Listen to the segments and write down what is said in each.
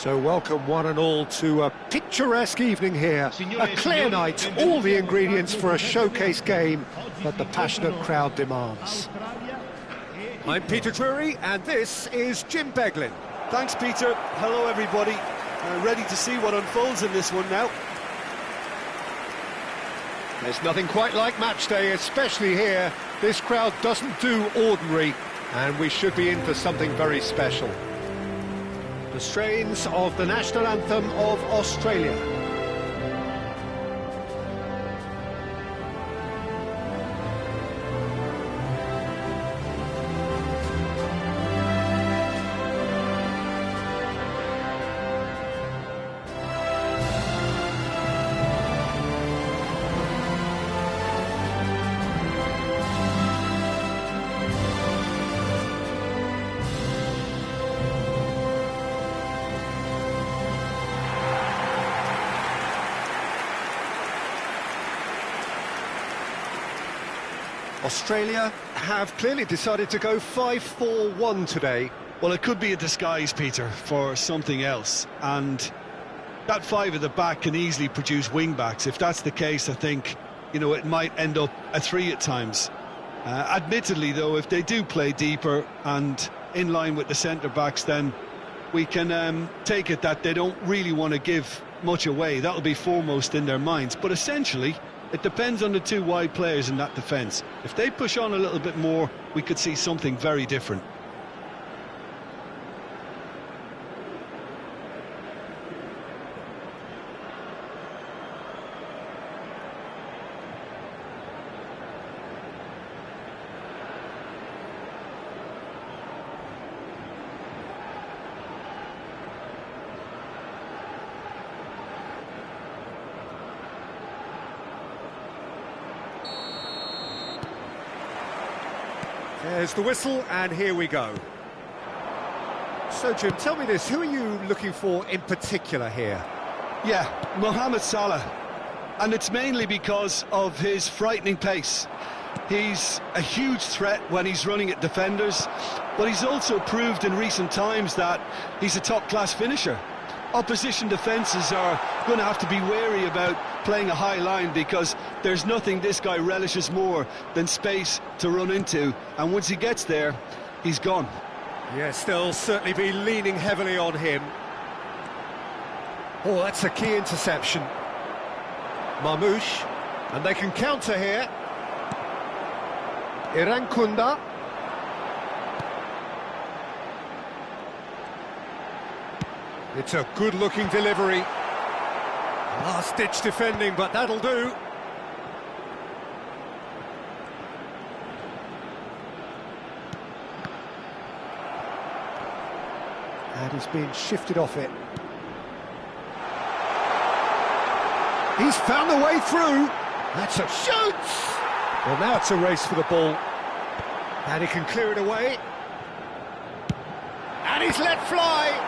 So welcome one and all to a picturesque evening here, a clear night, all the ingredients for a showcase game that the passionate crowd demands. I'm Peter Drury and this is Jim Beglin. Thanks Peter, hello everybody, ready to see what unfolds in this one now. There's nothing quite like match day, especially here. This crowd doesn't do ordinary and we should be in for something very special. The strains of the national anthem of Australia. Australia have clearly decided to go 5-4-1 today. Well, it could be a disguise, Peter, for something else. And that five at the back can easily produce wing-backs. If that's the case, I think, it might end up a three at times. Admittedly, though, if they do play deeper and in line with the centre-backs, then we can take it that they don't really want to give much away. That'll be foremost in their minds. But essentially, it depends on the two wide players in that defence. If they push on a little bit more, we could see something very different. There's the whistle, and here we go. So, Jim, tell me this, who are you looking for in particular here? Yeah, Mohamed Salah. And it's mainly because of his frightening pace. He's a huge threat when he's running at defenders, but he's also proved in recent times that he's a top-class finisher. Opposition defences are going to have to be wary about playing a high line because there's nothing this guy relishes more than space to run into, and once he gets there, he's gone. Yes, they'll certainly be leaning heavily on him. Oh, that's a key interception. Marmoush, and they can counter here. Irankunda. It's a good-looking delivery. Last-ditch defending, but that'll do. And he's being shifted off it. He's found the way through. That's a shoot! Well, now it's a race for the ball. And he can clear it away. And he's let fly.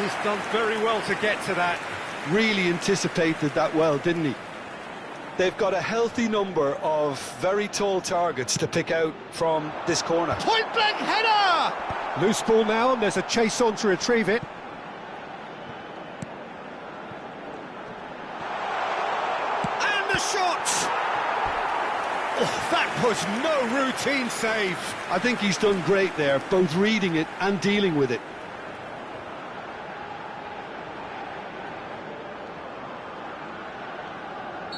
He's done very well to get to that. Really anticipated that well, didn't he? They've got a healthy number of very tall targets to pick out from this corner. Point-blank header! Loose ball now, and there's a chase on to retrieve it. And the shot! Oh, that was no routine save. I think he's done great there, both reading it and dealing with it.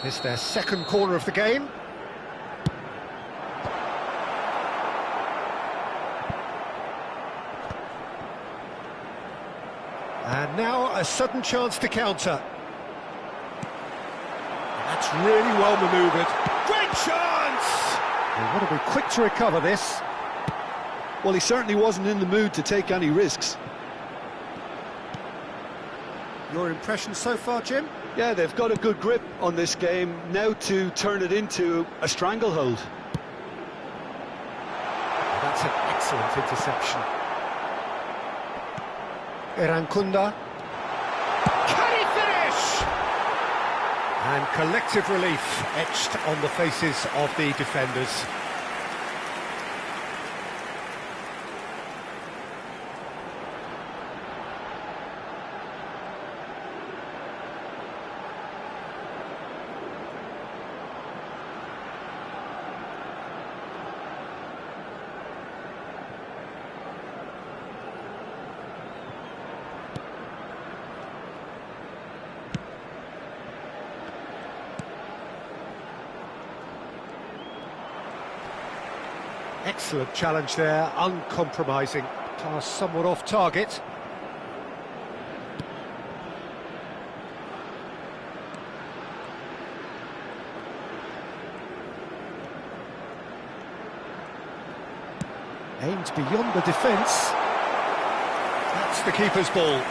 It's their second corner of the game. And now a sudden chance to counter. That's really well manoeuvred. Great chance! They want to be quick to recover this. Well, he certainly wasn't in the mood to take any risks. Your impression so far, Jim? Yeah, they've got a good grip on this game, now to turn it into a stranglehold. That's an excellent interception. Irankunda. Can he finish? And collective relief etched on the faces of the defenders. Excellent challenge there, uncompromising. Pass somewhat off target. Aimed beyond the defence. That's the keeper's ball.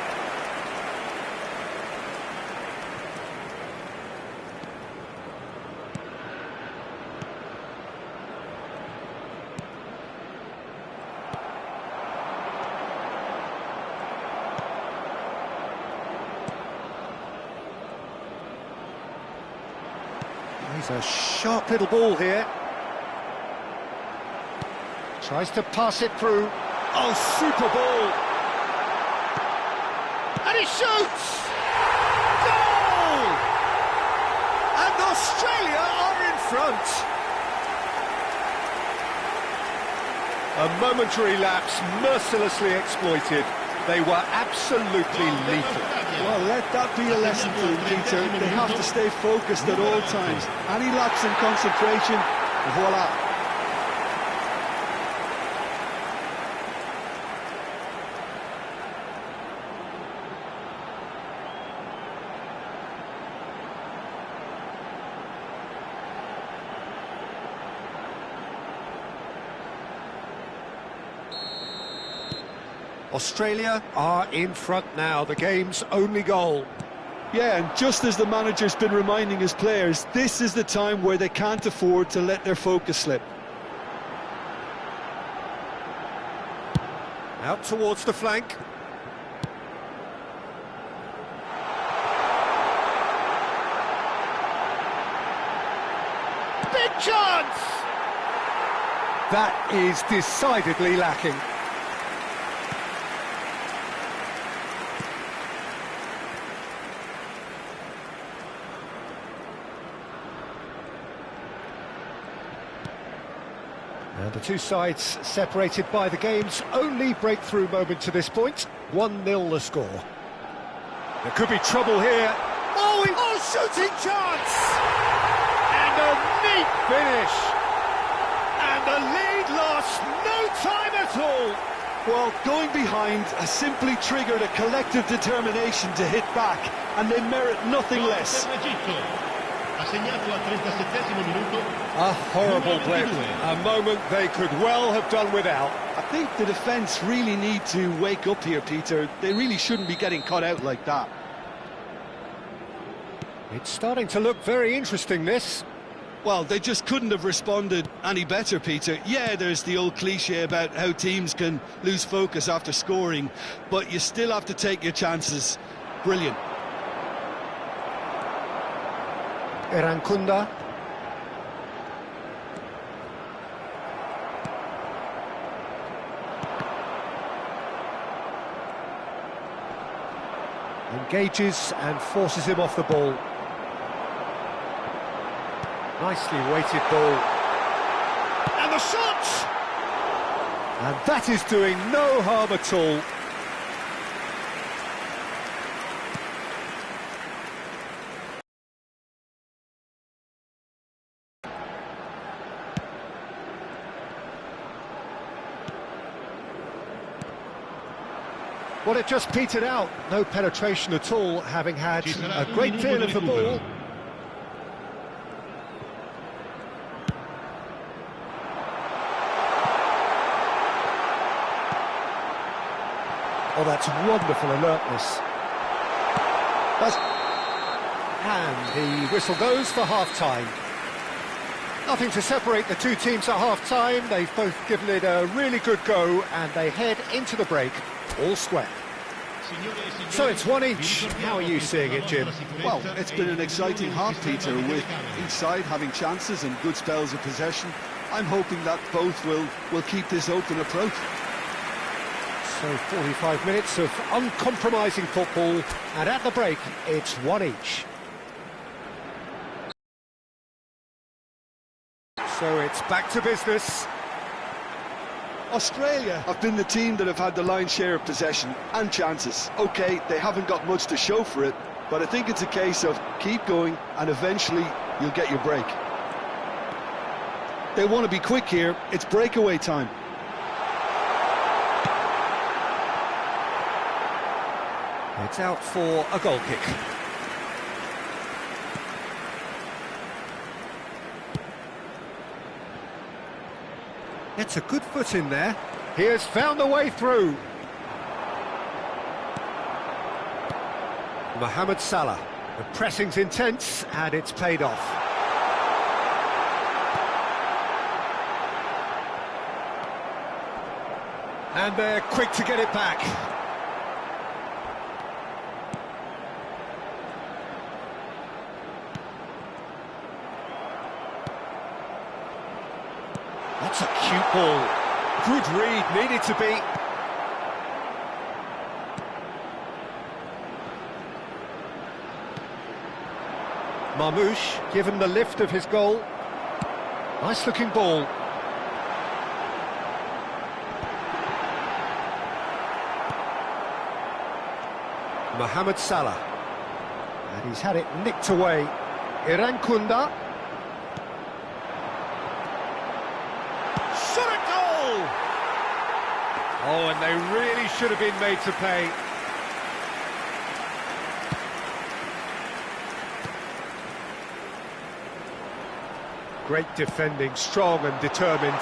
He's a sharp little ball here. Tries to pass it through. Oh, super ball! And he shoots! Goal! And Australia are in front. A momentary lapse, mercilessly exploited. They were absolutely lethal. Well, let that be a lesson for them, Peter. They have to stay focused at all times. Any lapse in concentration, voila. Australia are in front now, the game's only goal. Yeah, and just as the manager's been reminding his players, this is the time where they can't afford to let their focus slip. Out towards the flank. Big chance! That is decidedly lacking. And the two sides separated by the game's only breakthrough moment to this point. 1-0 the score. There could be trouble here. Oh, shooting chance! And a neat finish. And the lead lost no time at all. Well, going behind has simply triggered a collective determination to hit back, and they merit nothing less. A horrible blip, a moment they could well have done without. I think the defence really need to wake up here, Peter. They really shouldn't be getting caught out like that. It's starting to look very interesting, this. Well, they just couldn't have responded any better, Peter. Yeah, there's the old cliche about how teams can lose focus after scoring, but you still have to take your chances. Brilliant. Erankunda. Engages and forces him off the ball. Nicely weighted ball. And the shot! And that is doing no harm at all. Well, it just petered out. No penetration at all, having had a great deal of the ball. Oh, that's wonderful alertness. And the whistle goes for half-time. Nothing to separate the two teams at half-time. They've both given it a really good go, and they head into the break all square. So it's one each. How are you seeing it, Jim? Well, it's been an exciting half, Peter, with each side having chances and good spells of possession. I'm hoping that both will keep this open approach. So 45 minutes of uncompromising football, and at the break, it's one each. So it's back to business. Australia have been the team that have had the lion's share of possession and chances. OK, they haven't got much to show for it, but I think it's a case of keep going and eventually you'll get your break. They want to be quick here. It's breakaway time. It's out for a goal kick. It's a good foot in there. He has found a way through. Mohamed Salah. The pressing's intense and it's paid off. And they're quick to get it back. That's a cute ball. Good read, needed to be. Marmoush, given the lift of his goal. Nice looking ball. Mohamed Salah. And he's had it nicked away. Irankunda. Shot a goal! Oh, and they really should have been made to pay. Great defending, strong and determined.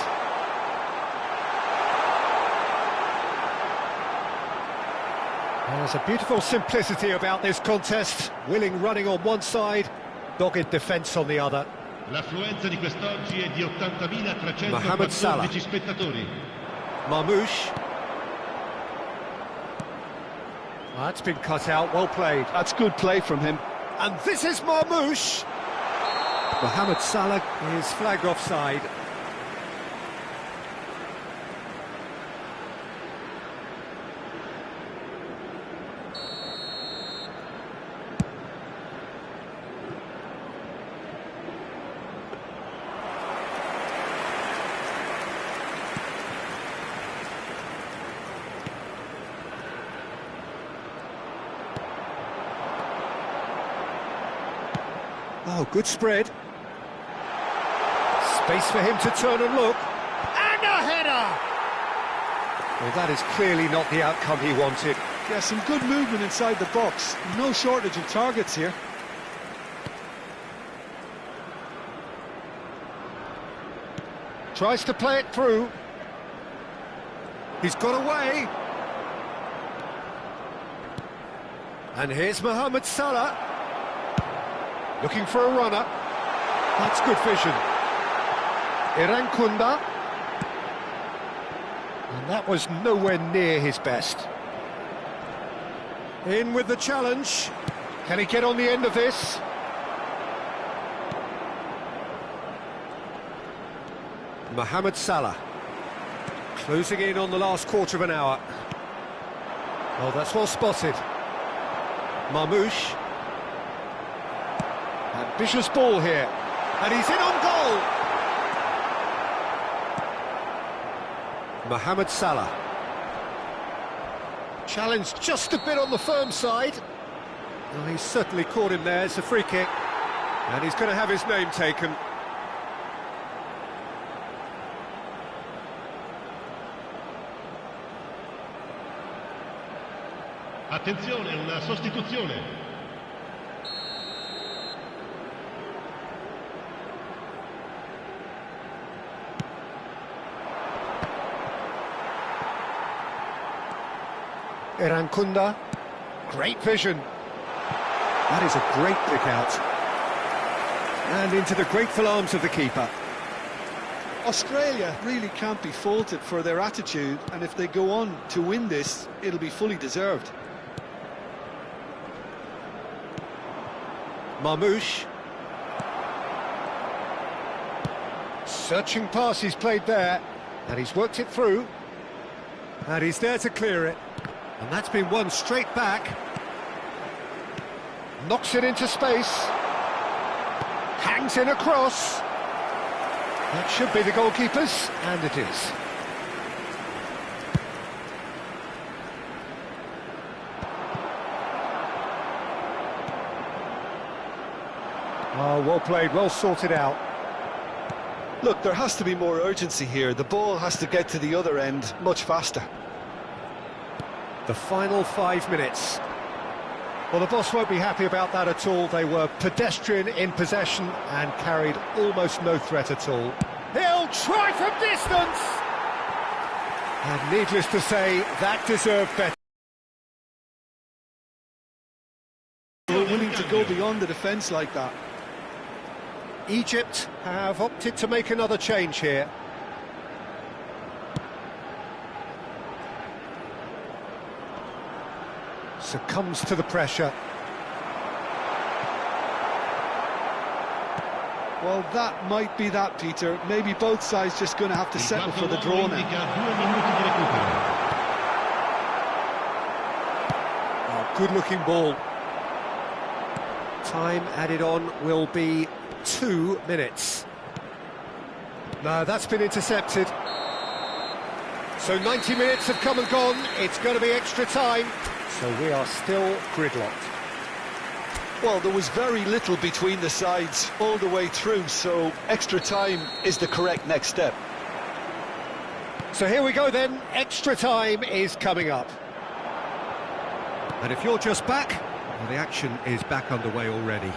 There's a beautiful simplicity about this contest. Willing running on one side, dogged defence on the other. L'affluenza di quest'oggi è di Mohamed Salah. 80.314 spettatori. Marmoush. That's been cut out, well played. That's good play from him. And this is Marmoush. Mohamed Salah is flagged offside. Oh, good spread. Space for him to turn and look. And a header! Well, that is clearly not the outcome he wanted. Yeah, some good movement inside the box. No shortage of targets here. Tries to play it through. He's got away. And here's Mohamed Salah. Looking for a runner. That's good vision. Irankunda. And that was nowhere near his best. In with the challenge. Can he get on the end of this? Mohamed Salah. Closing in on the last quarter of an hour. Oh, that's well spotted. Marmoush. Ambitious ball here. And he's in on goal! Mohamed Salah. Challenged just a bit on the firm side. Well, he's certainly caught him there. It's a free kick. And he's going to have his name taken. Attenzione, una sostituzione. Irankunda. Great vision. That is a great pick out. And into the grateful arms of the keeper. Australia really can't be faulted for their attitude, and if they go on to win this, it'll be fully deserved. Marmoush. Searching pass he's played there, and he's worked it through. And he's there to clear it. And that's been won straight back. Knocks it into space. Hangs in across. That should be the goalkeeper's, and it is. Oh, well played, well sorted out. Look, there has to be more urgency here. The ball has to get to the other end much faster. The final 5 minutes. Well, the boss won't be happy about that at all. They were pedestrian in possession and carried almost no threat at all. He'll try from distance! And needless to say, that deserved better. They were willing to go beyond the defence like that. Egypt have opted to make another change here. Succumbs to the pressure. Well, that might be that, Peter. Maybe both sides just going to have to settle for the draw now. Oh, good-looking ball. Time added on will be 2 minutes. No, that's been intercepted. So 90 minutes have come and gone. It's going to be extra time. So we are still gridlocked. Well, there was very little between the sides all the way through, so extra time is the correct next step. So here we go then, extra time is coming up. And if you're just back, well, the action is back underway already.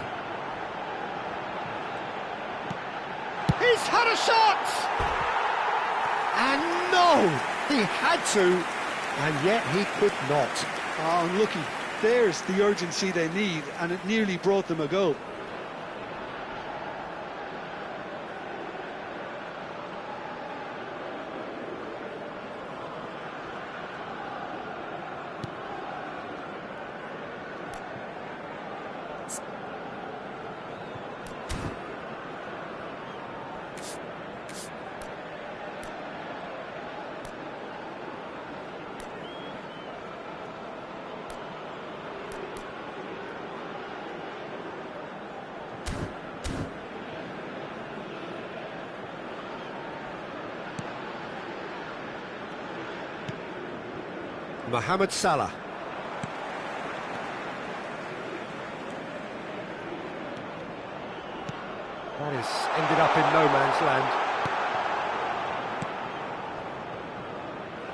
He's had a shot! And no! He had to, and yet he could not. Oh, unlucky. There's the urgency they need, and it nearly brought them a goal. Mohamed Salah. That has ended up in no man's land.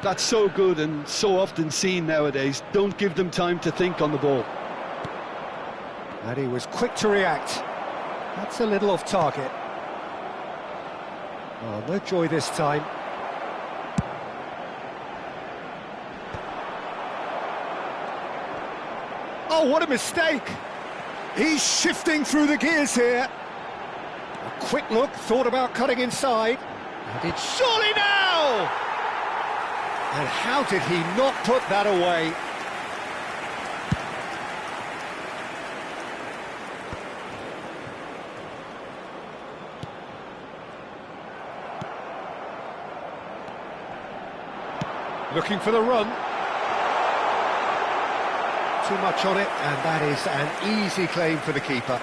That's so good and so often seen nowadays. Don't give them time to think on the ball. And he was quick to react. That's a little off target. Oh, no joy this time. Oh, what a mistake! He's shifting through the gears here. A quick look, thought about cutting inside. And it's surely now! And how did he not put that away? Looking for the run. Too much on it, and that is an easy claim for the keeper.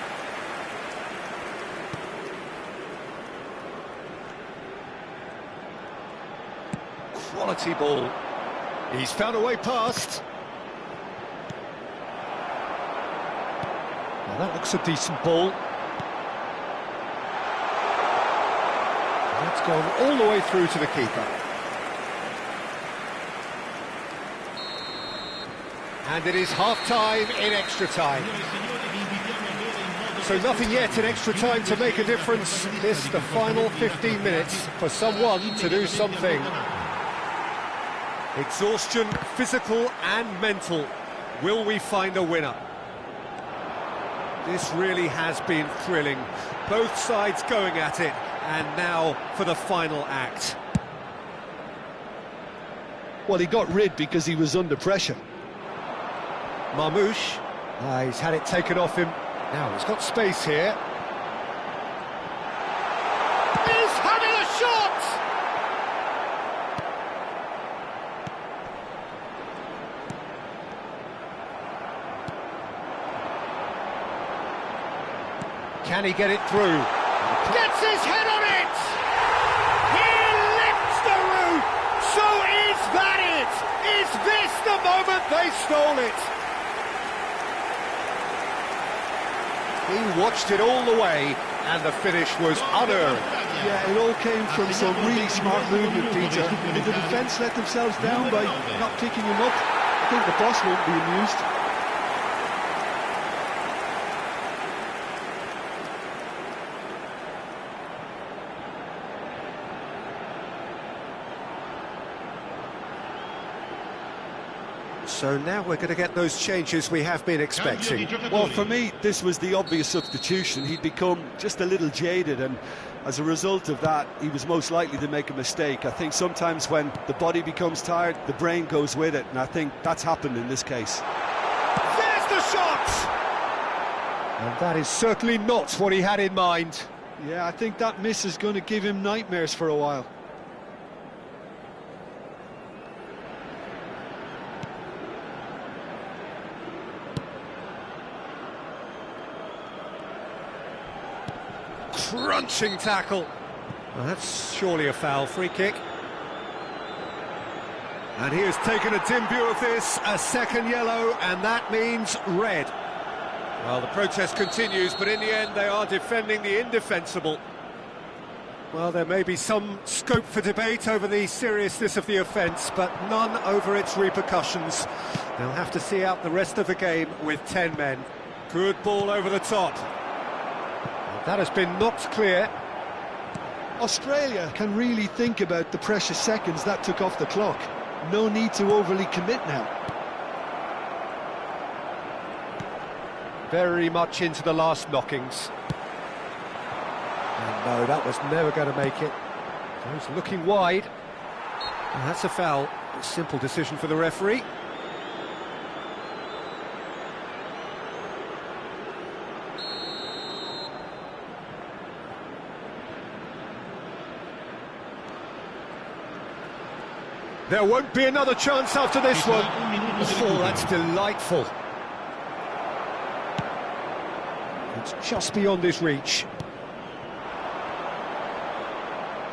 Quality ball. He's found a way past. Now that looks a decent ball. That's gone all the way through to the keeper. And it is half-time in extra time. So nothing yet in extra time to make a difference. This the final 15 minutes for someone to do something. Exhaustion, physical and mental. Will we find a winner? This really has been thrilling. Both sides going at it. And now for the final act. Well, he got rid because he was under pressure. Marmoush, he's had it taken off him. Now he's got space here. He's having a shot! Can he get it through? Gets his head on it! He lifts the roof! So is that it? Is this the moment they stole it? He watched it all the way, and the finish was unerring. Yeah, it all came from some really smart movement, Peter. If the defence let themselves down by not picking him up, I think the boss won't be amused. So now we're going to get those changes we have been expecting. Well, for me, this was the obvious substitution. He'd become just a little jaded, and as a result of that, he was most likely to make a mistake. I think sometimes when the body becomes tired, the brain goes with it, and I think that's happened in this case. There's the shot! And that is certainly not what he had in mind. Yeah, I think that miss is going to give him nightmares for a while. Crunching tackle. Well, that's surely a foul. Free kick. And he has taken a dim view of this, a second yellow, and that means red. Well, the protest continues, but in the end they are defending the indefensible. Well, there may be some scope for debate over the seriousness of the offence, but none over its repercussions. They'll have to see out the rest of the game with 10 men. Good ball over the top. That has been knocked clear. Australia can really think about the precious seconds that took off the clock. No need to overly commit now. Very much into the last knockings. And no, that was never going to make it. He's looking wide. And that's a foul. A simple decision for the referee. There won't be another chance after this one. Oh, that's delightful. It's just beyond his reach.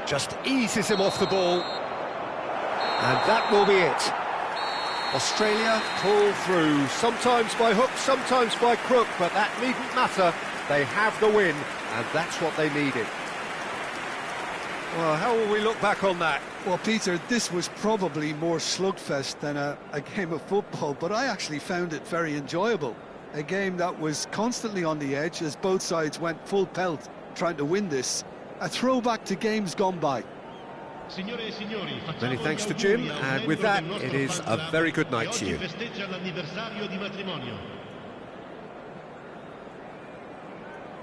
Just eases him off the ball. And that will be it. Australia pull through, sometimes by hook, sometimes by crook, but that needn't matter. They have the win, and that's what they needed. Well, how will we look back on that? Well, Peter, this was probably more slugfest than a game of football, but I actually found it very enjoyable. A game that was constantly on the edge as both sides went full pelt trying to win this. A throwback to games gone by. Many thanks to Jim, and with that, it is a very good night to you.